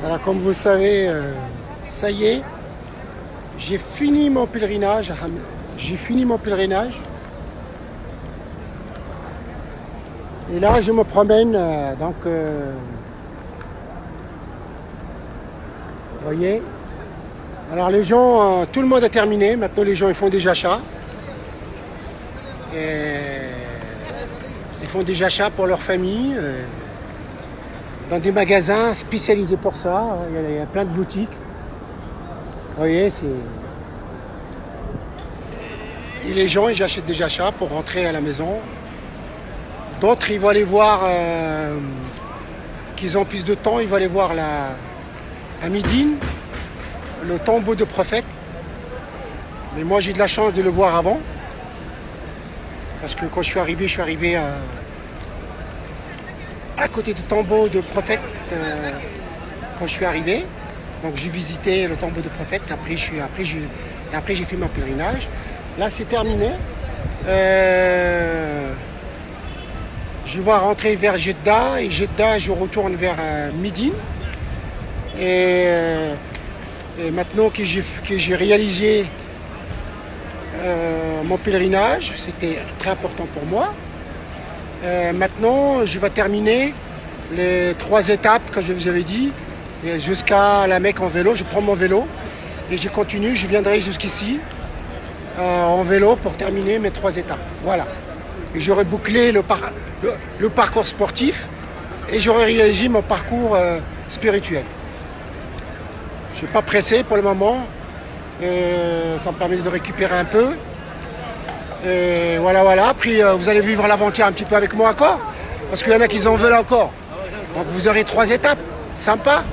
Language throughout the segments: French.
Alors comme vous savez, ça y est, j'ai fini mon pèlerinage. J'ai fini mon pèlerinage. Et là, je me promène, vous voyez. Alors les gens, tout le monde a terminé. Maintenant, les gens ils font des achats. Et ils font des achats pour leur famille. Dans des magasins spécialisés pour ça. Il y a plein de boutiques. Vous voyez, c'est... Et les gens, ils achètent des achats pour rentrer à la maison. D'autres, ils vont aller voir, qu'ils ont plus de temps, ils vont aller voir à Médine, le tombeau de prophète. Mais moi, j'ai de la chance de le voir avant. Parce que quand je suis arrivé à côté du tombeau de prophète quand je suis arrivé. Donc j'ai visité le tombeau de prophète, après j'ai fait mon pèlerinage. Là c'est terminé. Je vais rentrer vers Jeddah et Jeddah je retourne vers Médine. Et maintenant que j'ai réalisé mon pèlerinage, c'était très important pour moi. Maintenant, je vais terminer les 3 étapes que je vous avais dit, jusqu'à la Mecque en vélo. Je prends mon vélo et je continue, je viendrai jusqu'ici en vélo pour terminer mes 3 étapes. Voilà. Et j'aurai bouclé le parcours sportif et j'aurai réalisé mon parcours spirituel. Je ne suis pas pressé pour le moment. Ça me permet de récupérer un peu. Et voilà. Après, vous allez vivre l'aventure un petit peu avec moi encore. Parce qu'il y en a qui en veulent encore. Donc vous aurez 3 étapes. Sympa.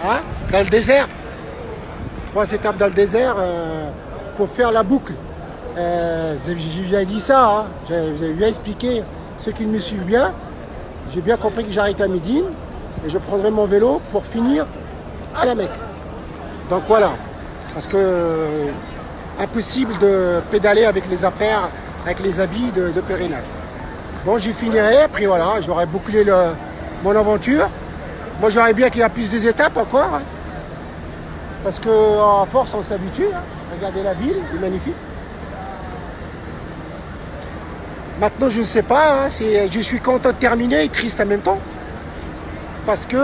Hein, dans le désert. 3 étapes dans le désert pour faire la boucle. J'ai déjà dit ça. Hein. J'ai bien expliqué. Ceux qui me suivent bien. J'ai bien compris que j'arrête à Médine. Et je prendrai mon vélo pour finir à la Mecque. Donc voilà. Parce que impossible de pédaler avec les affaires, avec les habits de pèlerinage. Bon, j'y finirai, après voilà, j'aurai bouclé mon aventure. Moi, j'aurais bien qu'il y a plus des étapes encore. Hein. Parce qu'à force, on s'habitue. Hein. Regardez la ville, elle est magnifique. Maintenant, je ne sais pas, hein, je suis content de terminer et triste en même temps. Parce que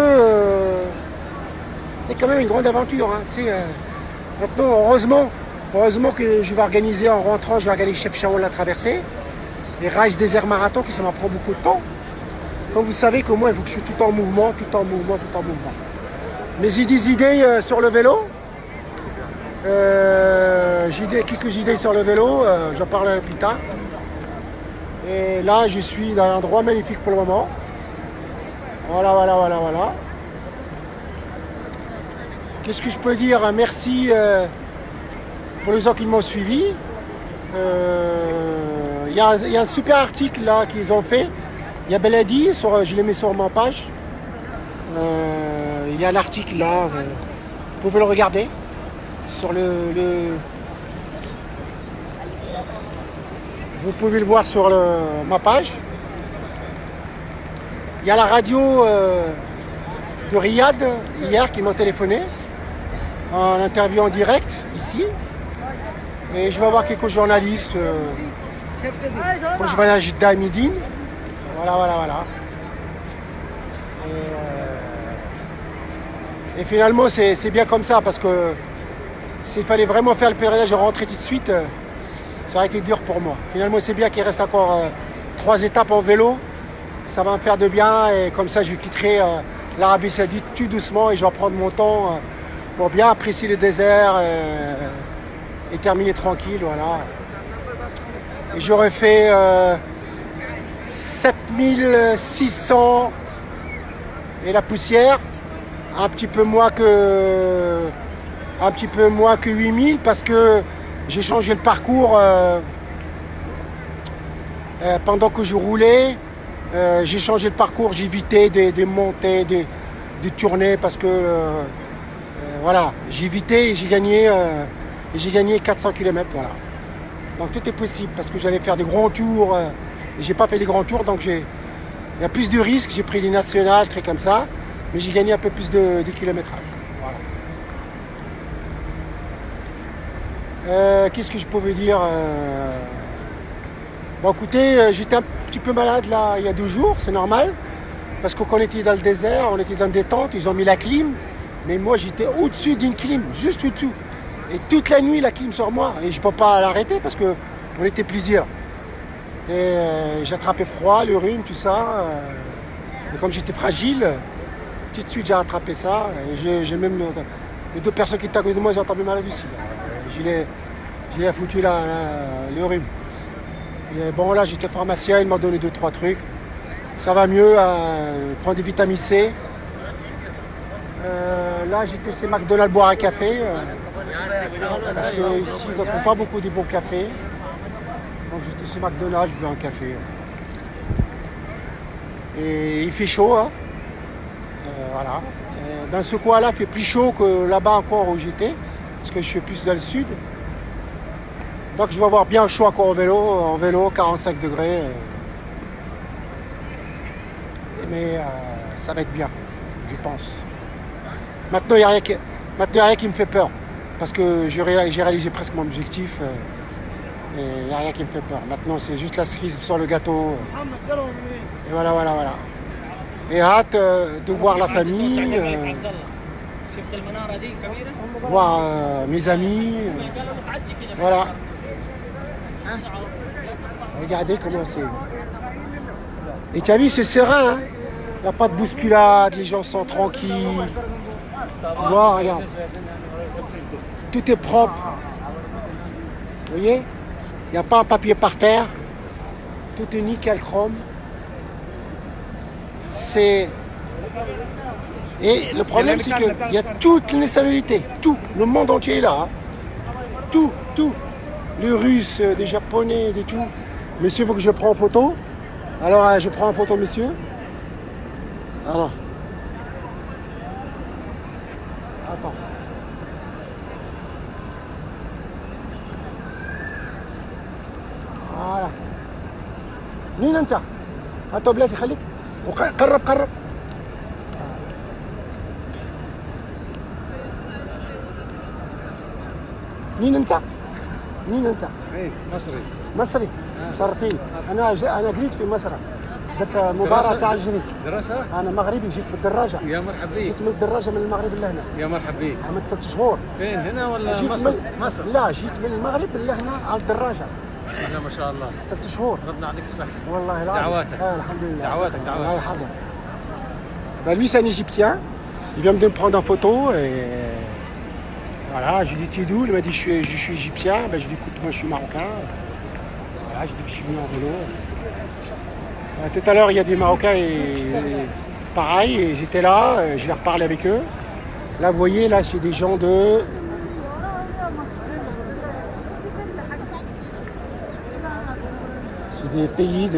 c'est quand même une grande aventure. Hein, maintenant, heureusement que je vais organiser en rentrant, je vais organiser Chef Chaoul la traversée. Et Rise Desert Marathon, que ça m'en prend beaucoup de temps. Comme vous savez que moi, il faut que je suis tout en mouvement. Mais j'ai des idées sur le vélo. J'ai quelques idées sur le vélo, j'en parlerai plus tard. Et là, je suis dans un endroit magnifique pour le moment. Voilà. Qu'est-ce que je peux dire? Merci pour les gens qui m'ont suivi. Il y a un super article là qu'ils ont fait. Il y a Beladi, je l'ai mis sur ma page. Il y a un article là, vous pouvez le regarder. Sur vous pouvez le voir sur ma page. Il y a la radio de Riyad hier qui m'a téléphoné en interview en direct ici. Et je vais avoir quelques journalistes quand je vais à Jeddah à Médine. Voilà. Et finalement, c'est bien comme ça parce que s'il fallait vraiment faire le pèlerinage et rentrer tout de suite, ça aurait été dur pour moi. Finalement, c'est bien qu'il reste encore 3 étapes en vélo. Ça va me faire de bien et comme ça, je quitterai l'Arabie Saoudite tout doucement et je vais prendre mon temps pour bien apprécier le désert et terminer tranquille, voilà. Et j'aurais fait 7600 et la poussière, un petit peu moins que 8000 parce que j'ai changé le parcours pendant que je roulais. J'ai changé le parcours, j'ai évité des montées, des tournées parce que voilà, j'ai évité et j'ai gagné 400 km. Voilà. Donc tout est possible parce que j'allais faire des grands tours et j'ai pas fait des grands tours donc il y a plus de risques. J'ai pris des nationales, très comme ça. mais j'ai gagné un peu plus de kilométrage. Voilà. Qu'est-ce que je pouvais dire Bon, écoutez, j'étais un petit peu malade là il y a 2 jours, c'est normal. Parce qu'on était dans le désert, on était dans des tentes, ils ont mis la clim. Mais moi, j'étais au-dessus d'une clim, juste au-dessous. Et toute la nuit, la clim sur moi. Et je ne peux pas l'arrêter parce qu'on était plusieurs. Et j'ai attrapé froid, le rhume, tout ça. Et comme j'étais fragile, tout de suite, j'ai attrapé ça. Et j'ai même les 2 personnes qui étaient à côté de moi, ils ont tombé malade aussi. Je l'ai foutu là, le rhume. Et bon, là, j'étais pharmacien, il m'a donné 2-3 trucs. Ça va mieux, prendre des vitamines C. Là, j'étais chez McDonald's boire un café. Parce qu'ici, ils ne font pas beaucoup de bons cafés. Donc, j'étais chez McDonald's, je bois un café. Et il fait chaud, hein. Voilà. Dans ce coin-là, il fait plus chaud que là-bas encore où j'étais. Parce que je suis plus dans le sud. Donc, je vais avoir bien chaud encore au vélo. En vélo, 45 degrés. Mais ça va être bien, je pense. Maintenant, il n'y a rien qui me fait peur. Parce que j'ai réalisé presque mon objectif. Et il n'y a rien qui me fait peur. Maintenant, c'est juste la cerise sur le gâteau. Et voilà. Et hâte de voir la famille, voir mes amis. Voilà. Regardez comment c'est. Et tu as vu, c'est serein, hein. Il n'y a pas de bousculade, les gens sont tranquilles. Wow, regarde. Tout est propre. Vous voyez? Il n'y a pas un papier par terre. Tout est nickel chrome. Et le problème, c'est qu'il y a toutes les nationalités. Tout. Le monde entier est là. Hein. Tout. Les Russes, des Japonais, des tout. Monsieur, il faut que je prenne en photo. Alors, je prends en photo, monsieur. Alors. Attends. Voilà. مين انت؟ هاتوا بلاتي خليك قرب. مين انت؟ مصري. مشرفين. انا قريت في مصر. درت مباراة تاع الجري. دراسة؟ أنا مغربي جيت بالدراجة. يا مرحبا بيك. جيت من الدراجة من المغرب لهنا. يا مرحبا بيك. عملت 3 شهور. فين هنا ولا جيت مصر؟ مصر. لا جيت من المغرب لهنا على الدراجة. بسم الله ما شاء الله. 3 شهور. ربنا يعطيك الصحة. والله العظيم. دعواتك. الحمد لله. دعواتك. الله يحفظك. Ben lui c'est un Égyptien. Il vient me prendre en photo et voilà, je lui dis tu es d'où? Il m'a dit je suis égyptien. Ben je lui dis écoute moi je suis marocain. Voilà, je dis que je suis venu en vélo. Tout à l'heure, il y a des Marocains pareil, et j'étais là, je vais reparler avec eux. Là, vous voyez, là, c'est des gens de... C'est des pays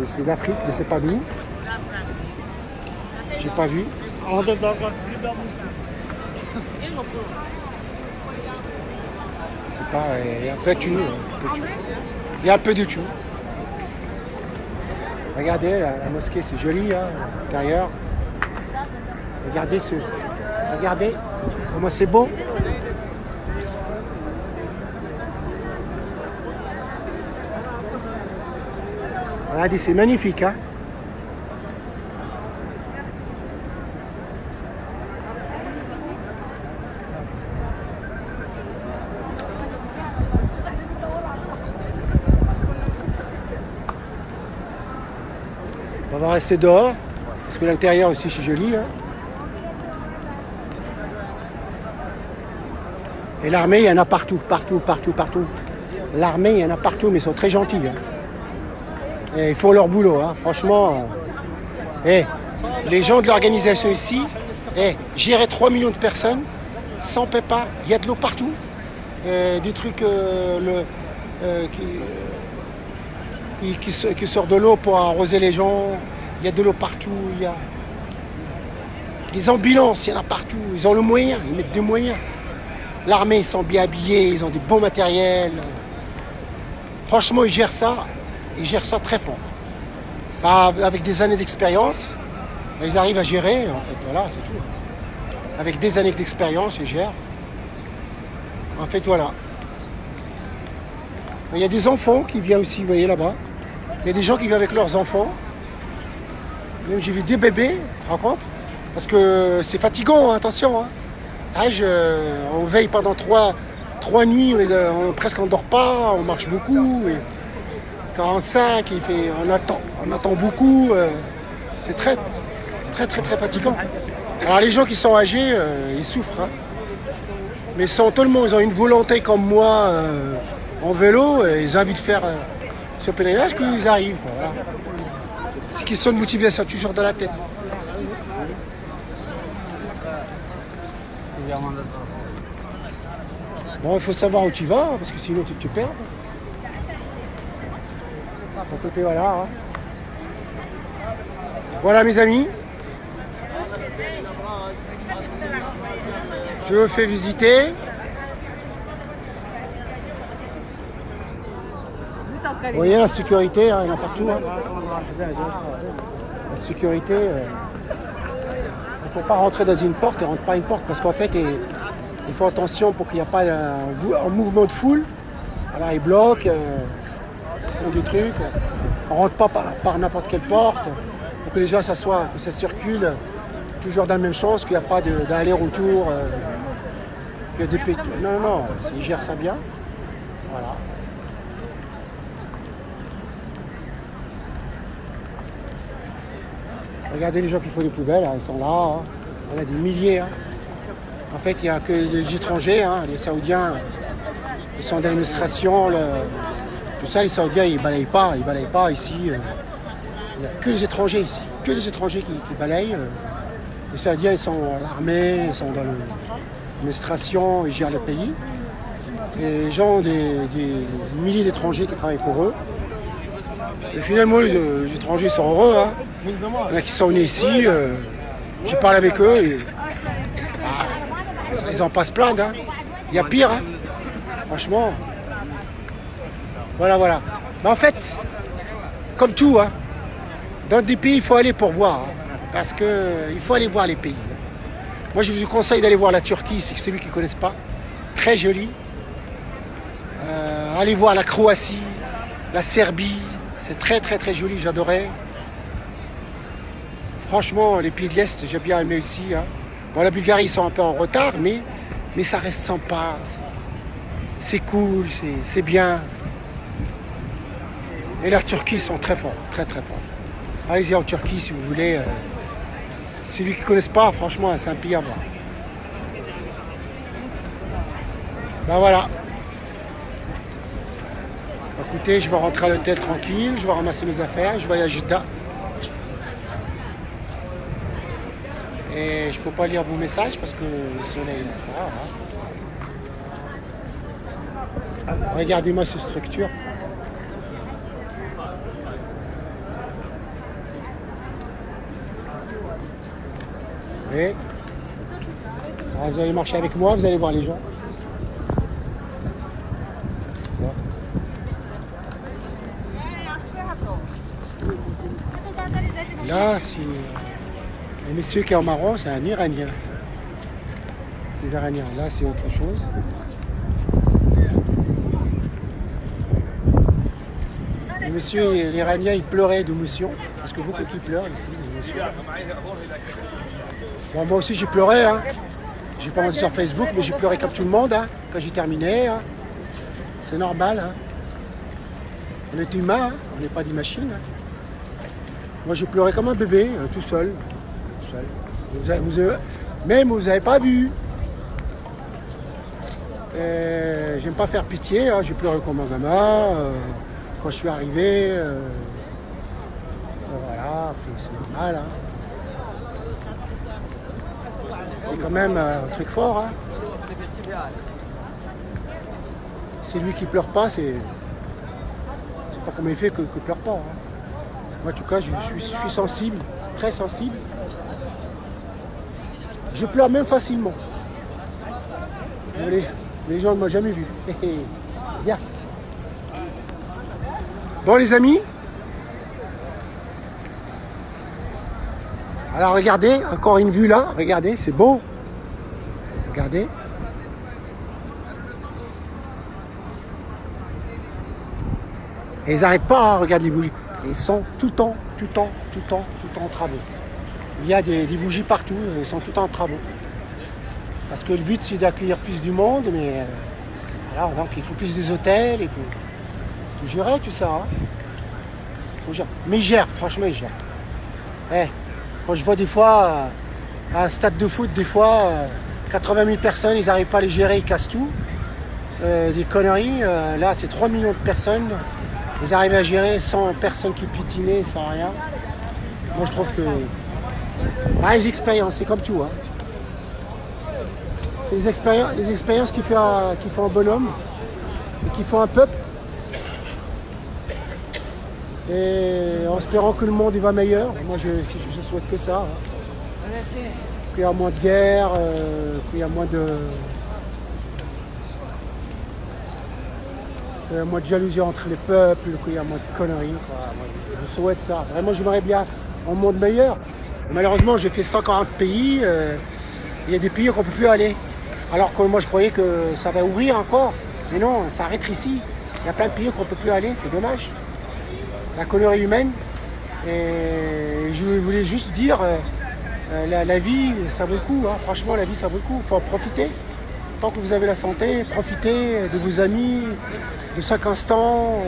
c'est d'Afrique, mais c'est pas d'où. J'ai pas vu. C'est pas... Il y a un peu de tout. Il y a un peu de tout. Regardez, la mosquée, c'est joli, hein, l'intérieur. Regardez comment c'est beau. Regardez, c'est magnifique, hein. On va rester dehors, parce que l'intérieur aussi c'est joli. Hein. Et l'armée, il y en a partout. L'armée, il y en a partout, mais ils sont très gentils. Hein. Et ils font leur boulot, hein. Franchement. Les gens de l'organisation ici, gérer 3 millions de personnes, sans pépa, il y a de l'eau partout. Des trucs qui sort de l'eau pour arroser les gens. Il y a de l'eau partout. Il y a des ambulances, il y en a partout. Ils ont le moyen, ils mettent des moyens. L'armée, ils sont bien habillés, ils ont des bons matériels. Franchement, ils gèrent ça très fort. Avec des années d'expérience. Ils arrivent à gérer, en fait, voilà, c'est tout. Avec des années d'expérience, ils gèrent. En fait, voilà. Il y a des enfants qui viennent aussi, vous voyez là-bas. Il y a des gens qui viennent avec leurs enfants. Même j'ai vu des bébés, tu te rends compte? Parce que c'est fatigant, hein, attention. Hein. On veille pendant trois nuits, presque on ne dort pas, on marche beaucoup. Et 45, on attend beaucoup. C'est très fatigant. Alors les gens qui sont âgés, ils souffrent. Hein. Mais tout le monde, ils ont une volonté comme moi en vélo, et ils ont envie de faire ce pèlerinage qu'ils arrivent. Quoi, voilà. C'est question de motivation, toujours dans la tête. Bon, il faut savoir où tu vas, parce que sinon tu te perds. À côté, voilà. Hein. Voilà mes amis. Je vous fais visiter. Vous voyez la sécurité, hein, il y en a partout. Hein. La sécurité, il ne faut pas rentrer dans une porte, et rentre pas une porte, parce qu'en fait, il faut attention pour qu'il n'y ait pas un mouvement de foule. Alors ils bloquent, ils font des trucs. On ne rentre pas par n'importe quelle porte, pour que les gens s'assoient, que ça circule toujours dans le même sens, qu'il n'y a pas d'aller-retour. Qu'il y a des non, ils gèrent ça bien. Voilà. Regardez les gens qui font les poubelles, hein, ils sont là. Hein. Il y en a des milliers. Hein. En fait, il n'y a que des étrangers, hein. Les Saoudiens, ils sont d'administration. Tout ça, les Saoudiens, ils ne balayent pas ici. Il n'y a que les étrangers ici, que les étrangers qui balayent. Les Saoudiens, ils sont à l'armée, ils sont dans l'administration, ils gèrent le pays. Et les gens ont des milliers d'étrangers qui travaillent pour eux. Et finalement, les étrangers sont heureux. Hein. Il y en a qui sont nés ici, j'ai parlé avec eux. Et, ils n'ont pas à se plaindre. Hein. Il y a pire. Hein. Franchement. Voilà. Mais en fait, comme tout, hein, dans des pays, il faut aller pour voir. Hein, parce qu'il faut aller voir les pays. Moi, je vous conseille d'aller voir la Turquie, c'est celui qui ne connaissent pas. Très joli. Allez voir la Croatie, la Serbie. C'est très joli, j'adorais. Franchement, les pays de l'Est, j'ai bien aimé aussi. Hein. Bon, la Bulgarie, ils sont un peu en retard, mais ça reste sympa. C'est cool, c'est bien. Et la Turquie, ils sont très forts, très forts. Allez-y en Turquie si vous voulez. Celui qui ne connaissent pas, franchement, c'est un pays à voir. Ben voilà. Écoutez, je vais rentrer à l'hôtel tranquille, je vais ramasser mes affaires, je vais aller à Jeddah. Et je ne peux pas lire vos messages parce que le soleil, là, ça va. Hein. Regardez-moi cette structure. Oui. Alors, vous allez marcher avec moi, vous allez voir les gens. Là, le monsieur qui est en marron, c'est un Iranien. Les Iraniens, là, c'est autre chose. Le monsieur, l'Iranien, il pleurait d'émotion, parce que beaucoup qui pleurent ici, d'émotion. Bon, moi aussi, j'ai pleuré. Hein. J'ai pas rendu sur Facebook, mais j'ai pleuré comme tout le monde hein, quand j'ai terminé. Hein. C'est normal. Hein. On est humain, hein. On n'est pas des machines. Hein. Moi, j'ai pleuré comme un bébé, tout seul. Même vous n'avez pas vu. J'aime pas faire pitié, hein. J'ai pleuré comme un gamin. Quand je suis arrivé, voilà, après c'est normal. Hein. C'est quand même un truc fort. Hein. C'est lui qui pleure pas, c'est pas comment il fait que pleure pas. Hein. Moi, en tout cas, je suis sensible, très sensible. Je pleure même facilement. Les gens ne m'ont jamais vu. Bien. Bon, les amis, Alors regardez, encore une vue là, regardez, c'est beau. Regardez. Et ils n'arrêtent pas, hein, regarde les bougies. Ils sont tout le temps en travaux. Il y a des bougies partout, ils sont tout le temps en travaux. Parce que le but c'est d'accueillir plus du monde, mais alors donc il faut plus des hôtels, il faut gérer tout ça. Hein. Faut gérer. Mais ils gèrent, franchement ils gèrent. Eh, quand je vois des fois à un stade de foot, des fois 80 000 personnes, ils n'arrivent pas à les gérer, ils cassent tout. Des conneries, là c'est 3 millions de personnes. Ils arrivent à gérer sans personne qui pitinaient, sans rien. Moi je trouve que... Ah, les expériences, c'est comme tout. Hein. C'est les expériences qui font un bonhomme et qui font un peuple. Et en espérant que le monde il va meilleur. Moi je souhaite que ça. Hein. Qu'il y a moins de guerre, qu'il y a moins de... moins de jalousie entre les peuples, qu'il y a moins de conneries. Quoi. Moi, je souhaite ça. Vraiment, j'aimerais bien un monde meilleur. Malheureusement, j'ai fait 140 pays. Il y a des pays qu'on ne peut plus aller. Alors que moi, je croyais que ça va ouvrir encore. Mais non, ça rétrécit. Il y a plein de pays qu'on ne peut plus aller. C'est dommage. La connerie humaine. Et je voulais juste dire, la vie, ça vaut le coup. Hein. Franchement, la vie, ça vaut le coup. Il faut en profiter. Tant que vous avez la santé, profitez de vos amis, de chaque instant.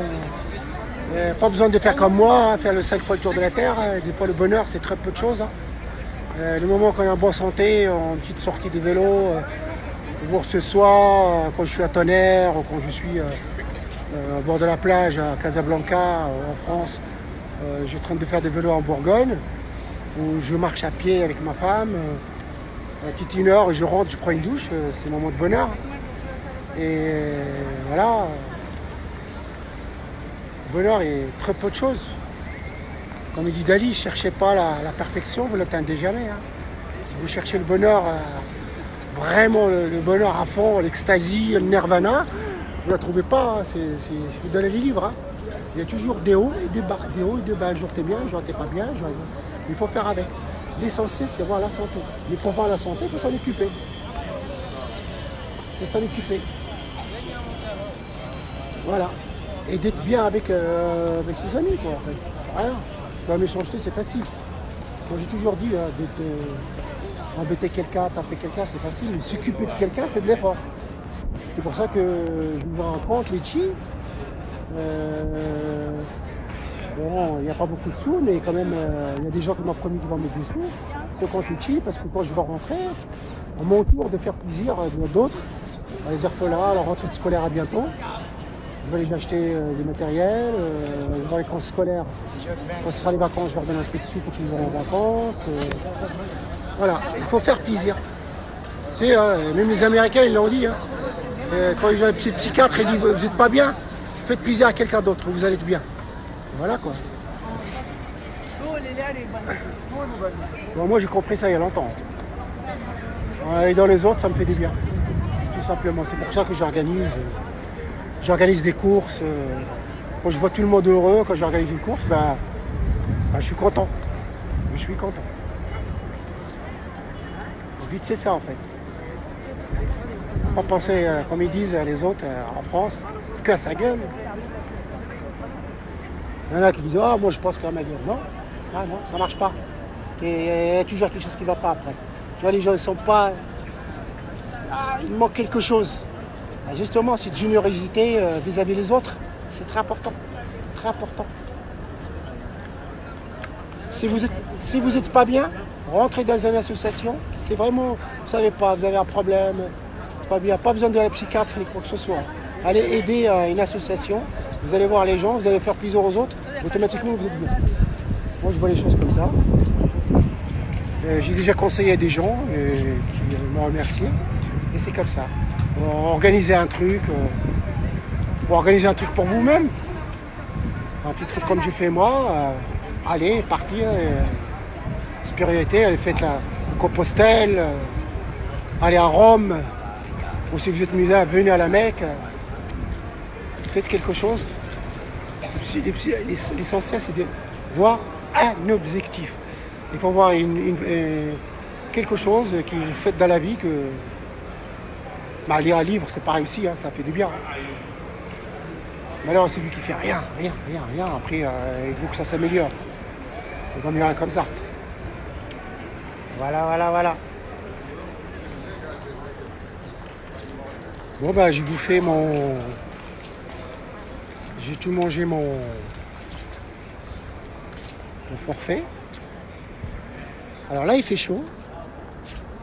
Pas besoin de faire comme moi, hein, faire le 5 fois le tour de la Terre. Des fois, le bonheur, c'est très peu de choses. Hein. Le moment qu'on est en bonne santé, en petite sortie de vélo, ou ce soir, quand je suis à Tonnerre, ou quand je suis au bord de la plage à Casablanca, en France, je suis en train de faire des vélos en Bourgogne, où je marche à pied avec ma femme. Petite 1 heure, je rentre, je prends une douche, c'est un moment de bonheur. Et voilà. Le bonheur est très peu de choses. Comme il dit Dali, ne cherchez pas la perfection, vous ne l'atteindrez jamais. Hein. Si vous cherchez le bonheur, vraiment le bonheur à fond, l'extasie, le nirvana, vous ne la trouvez pas. Hein. Vous donnez les livres. Hein. Il y a toujours des hauts et des bas. Des hauts et des bas. Un jour t'es bien, un jour t'es pas bien. Il faut faire avec. L'essentiel, c'est voir la santé. Mais pour voir la santé, il faut s'en occuper. Il faut s'en occuper. Voilà. Et d'être bien avec ses amis, quoi, en fait. Rien. La méchanceté, c'est facile. Moi, j'ai toujours dit, embêter quelqu'un, taper quelqu'un, c'est facile. Mais s'occuper de quelqu'un, c'est de l'effort. C'est pour ça que je me rends compte, les chi, bon, il n'y a pas beaucoup de sous, mais quand même, il y a des gens qui m'ont promis qu'ils vont mettre des sous. C'est quand je chi, parce que quand je vais rentrer, à mon tour de faire plaisir à d'autres, à les orphelins, leur rentrée scolaire à bientôt. Je vais aller acheter du matériel, dans les vacances scolaires. Quand ce sera les vacances, je leur donne un peu de sous pour qu'ils vont en vacances. Voilà, il faut faire plaisir. Tu sais, même les Américains, ils l'ont dit. Hein. Quand ils ont un petit psychiatre, ils disent vous n'êtes pas bien, faites plaisir à quelqu'un d'autre, vous allez être bien. Voilà quoi. Bon, moi j'ai compris ça il y a longtemps. Et dans les autres, ça me fait du bien. Tout simplement. C'est pour ça que j'organise des courses. Quand je vois tout le monde heureux, quand j'organise une course, je suis content. Je suis content. Le but c'est ça en fait. Pas penser, comme ils disent les autres en France, qu'à sa gueule. Il y en a qui disent « Ah, moi je pense qu'à ma gueule. » Non, non, ça marche pas. Et il y a toujours quelque chose qui ne va pas après. Tu vois, les gens, ils sont pas... il manque quelque chose. Justement, cette générosité vis-à-vis des autres, c'est très important. Très important. Si vous êtes pas bien, rentrez dans une association. C'est vraiment, vous savez pas, vous avez un problème, pas bien, pas besoin de la psychiatre ni quoi que ce soit. Allez aider une association, vous allez voir les gens, vous allez faire plaisir aux autres, automatiquement vous êtes bien. Moi je vois les choses comme ça. J'ai déjà conseillé à des gens qui m'ont remercié, et c'est comme ça. Organiser un truc pour vous-même. Un petit truc comme j'ai fait moi, allez, partir, spiritualité, allez faites le Compostelle, allez à Rome, ou si vous êtes musulman, venez à la Mecque, faites quelque chose. L'essentiel c'est de voir un objectif. Il faut voir quelque chose qui vous fait dans la vie que... Bah, lire un livre, c'est pareil aussi, hein, ça fait du bien. Mais alors, celui qui fait rien, après, il faut que ça s'améliore. Il va mieux comme ça. Voilà. Bon, bah, j'ai bouffé mon... J'ai tout mangé mon forfait. Alors là, il fait chaud.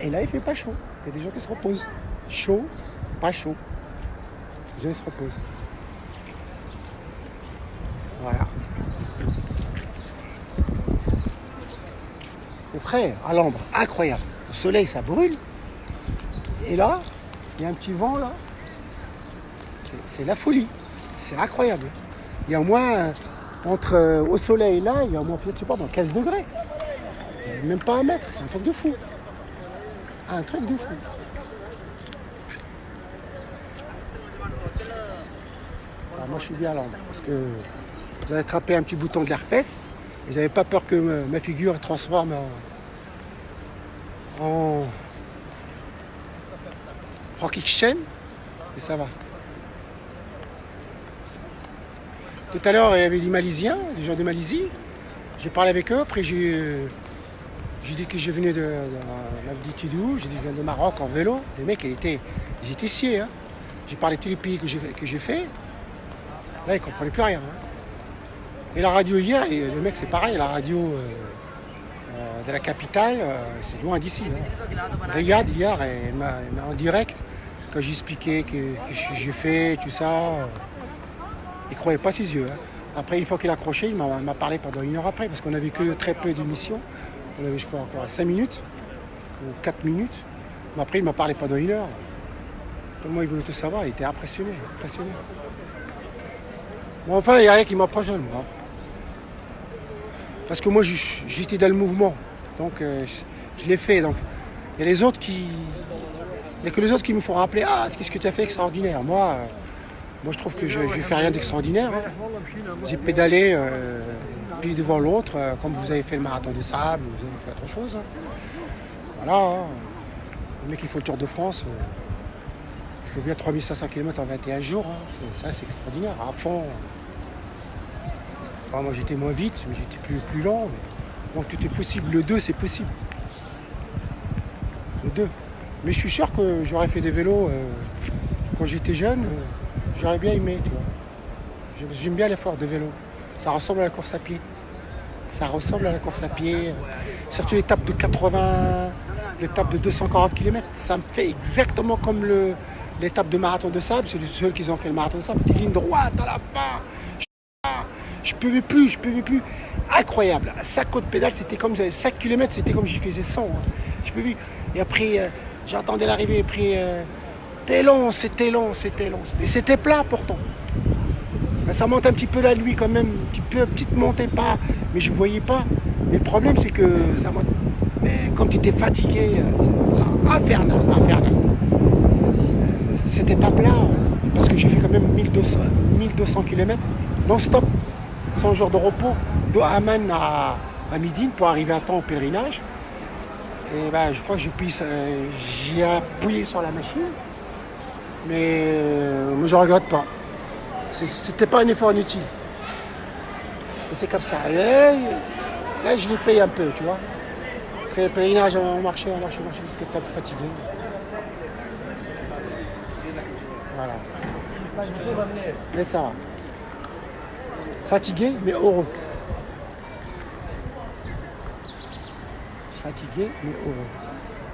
Et là, il fait pas chaud. Il y a des gens qui se reposent. Chaud, pas chaud. Les gens se reposent. Voilà. Le frais, à l'ombre, incroyable. Le soleil, ça brûle. Et là, il y a un petit vent là. C'est la folie. C'est incroyable. Il y a au moins, au soleil et là, il y a au moins, je sais pas, 15 degrés. Il n'y a même pas 1 mètre. C'est un truc de fou. Un truc de fou. Alors moi, je suis bien à l'ombre parce que j'avais attrapé un petit bouton de l'herpès et j'avais pas peur que ma figure se transforme en Rocky Chen et ça va. Tout à l'heure, il y avait des Malaisiens, des gens de Malaisie. J'ai parlé avec eux, après j'ai dit que je venais de l'Abditidou, j'ai dit que je viens de Maroc en vélo. Les mecs, ils étaient sciés. Hein. J'ai parlé de tous les pays que j'ai fait. Là, ils ne comprenaient plus rien. Hein. Et la radio hier, et le mec, c'est pareil, la radio de la capitale, c'est loin d'ici. Hein. Riyad, hier, elle m'a en direct, quand j'expliquais que j'ai fait, tout ça, il ne croyait pas ses yeux. Hein. Après, une fois qu'il a accroché, il m'a parlé pendant 1 heure après, parce qu'on n'avait que très peu d'émissions. On avait, je crois, encore 5 minutes, ou 4 minutes. Mais après, il m'a parlé pendant 1 heure. Tellement il voulait tout savoir, il était impressionné. Bon, enfin, il n'y a rien qui m'impressionne, moi. Parce que moi, j'étais dans le mouvement. Donc, je l'ai fait. Donc, il y a les autres qui... Il n'y a que les autres qui me font rappeler, ah, qu'est-ce que tu as fait extraordinaire. Moi, je trouve que je n'ai fait rien d'extraordinaire. Hein. J'ai pédalé puis devant l'autre, comme vous avez fait le marathon de sable, vous avez fait autre chose. Hein. Voilà. Hein. Le mec, il faut le Tour de France. Il faut bien 3500 km en 21 jours. Hein. Ça, c'est extraordinaire. À fond. Enfin, moi, j'étais moins vite, mais j'étais plus lent. Mais... Donc, tout est possible. Le 2, c'est possible. Le 2. Mais je suis sûr que j'aurais fait des vélos quand j'étais jeune. J'aurais bien aimé, tu vois. J'aime bien l'effort de vélo. Ça ressemble à la course à pied. Surtout l'étape de 80, l'étape de 240 km. Ça me fait exactement comme l'étape de marathon de sable. C'est ceux qui ont fait le marathon de sable. Des lignes droites à la fin. Je ne pouvais plus. Incroyable. À 5 côtes de pédale, c'était comme 5 km, c'était comme j'y faisais 100. Hein. Je peux plus. Et après, j'entendais l'arrivée. Et après, c'était long. Et c'était plat pourtant. Ça monte un petit peu la nuit quand même, petite montée pas, mais je ne voyais pas. Mais le problème c'est que ça monte. Mais comme tu étais fatigué, c'est infernal. Cette étape-là, parce que j'ai fait quand même 1200 km non-stop, sans jour de repos, de Amman à Médine pour arriver à temps au pèlerinage. Et ben, je crois que j'ai appuyé sur la machine, mais je ne regrette pas. C'était pas un effort inutile. Et c'est comme ça. Et là, je les paye un peu, tu vois. Après le pèlerinage, on marchait, j'étais pas fatigué. Voilà. Mais ça va. Fatigué, mais heureux. Vous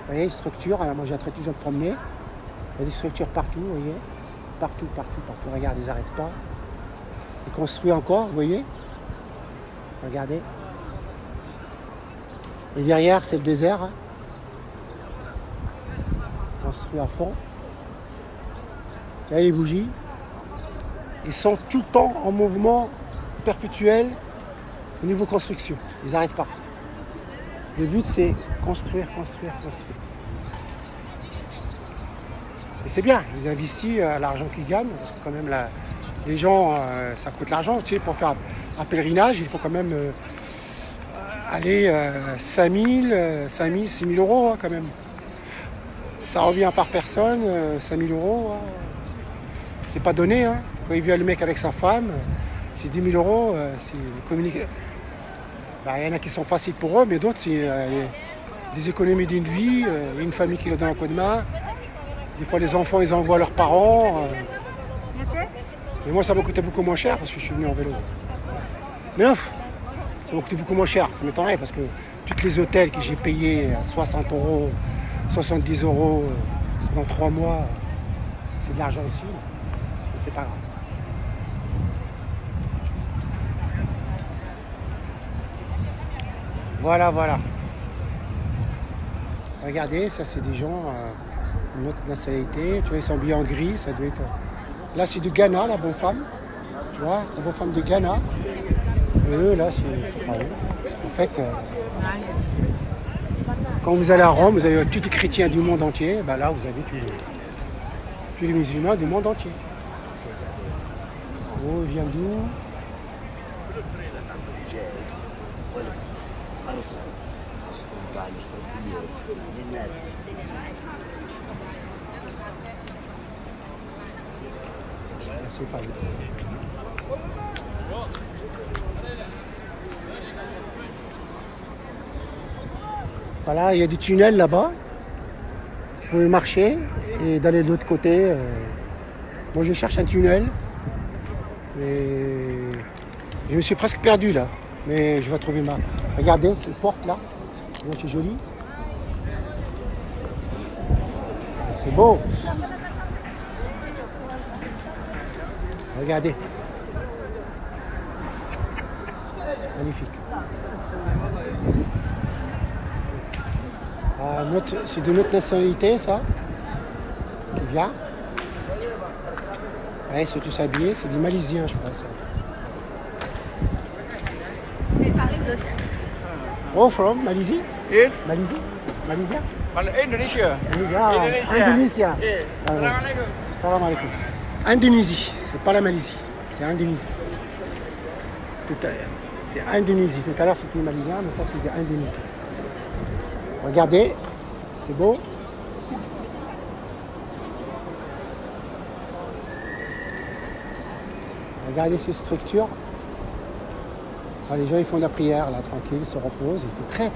voyez, une structure, alors moi j'ai toujours de promener. Il y a des structures partout, vous voyez. Partout. Regardez, ils n'arrêtent pas. Ils construisent encore, vous voyez. Regardez. Et derrière, c'est le désert. Hein. Construit à fond. Là, les bougies. Ils sont tout le temps en mouvement perpétuel au niveau construction. Ils n'arrêtent pas. Le but, c'est construire. Et c'est bien, ils investissent l'argent qu'ils gagnent, parce que quand même les gens, ça coûte l'argent, tu sais, pour faire un pèlerinage, il faut quand même Allez, 5 000, 6 000 euros hein, quand même. Ça revient par personne, 5 000 euros. Hein. C'est pas donné. Hein. Quand il vient le mec avec sa femme, c'est 10 000 euros. C'est communiqué. Bah, y en a qui sont faciles pour eux, mais d'autres, c'est des économies d'une vie. Une famille qui le donne un coup de main. Des fois, les enfants, ils envoient leurs parents. Mais moi, ça m'a coûté beaucoup moins cher parce que je suis venu en vélo. Mais non, ça m'a coûté beaucoup moins cher. Ça m'étonnerait parce que tous les hôtels que j'ai payés à 60 euros, 70 euros dans 3 mois, c'est de l'argent aussi. Mais c'est pas grave. Voilà, voilà. Regardez, ça c'est des gens d'une autre nationalité. Tu vois, ils sont habillés en gris, ça doit être. Là, c'est du Ghana, la bonne femme. Tu vois, la bonne femme de Ghana. Et eux, là, c'est pas eux. En fait, quand vous allez à Rome, vous avez tous les chrétiens du monde entier. Ben là, vous avez tous les musulmans du monde entier. Oh, il vient d'où? C'est pas lui. Voilà, il y a des tunnels là-bas. Vous pouvez marcher et d'aller de l'autre côté. Moi, je cherche un tunnel. Et je me suis presque perdu là. Mais je vais trouver ma. Regardez, c'est une porte là. C'est joli. C'est beau. Regardez. Magnifique. C'est de notre nationalité, ça. Qui vient. Ouais, ils sont tous habillés. C'est des Malaisiens, je crois. Ça. Oh, from Malaisie? Yes. Malaisie? Malaysia? Indonesia. Indonesia. Yeah. Ah, ouais. Assalamualaikum. Salam alaikum. Indonésie, c'est pas la Malaisie, c'est Indonésie. C'est Indonésie. Tout à l'heure c'était malien, mais ça c'est de Indonésie. Regardez, c'est beau. Regardez ces structures. Ah, les gens ils font de la prière là, tranquille, ils se reposent. Il fait très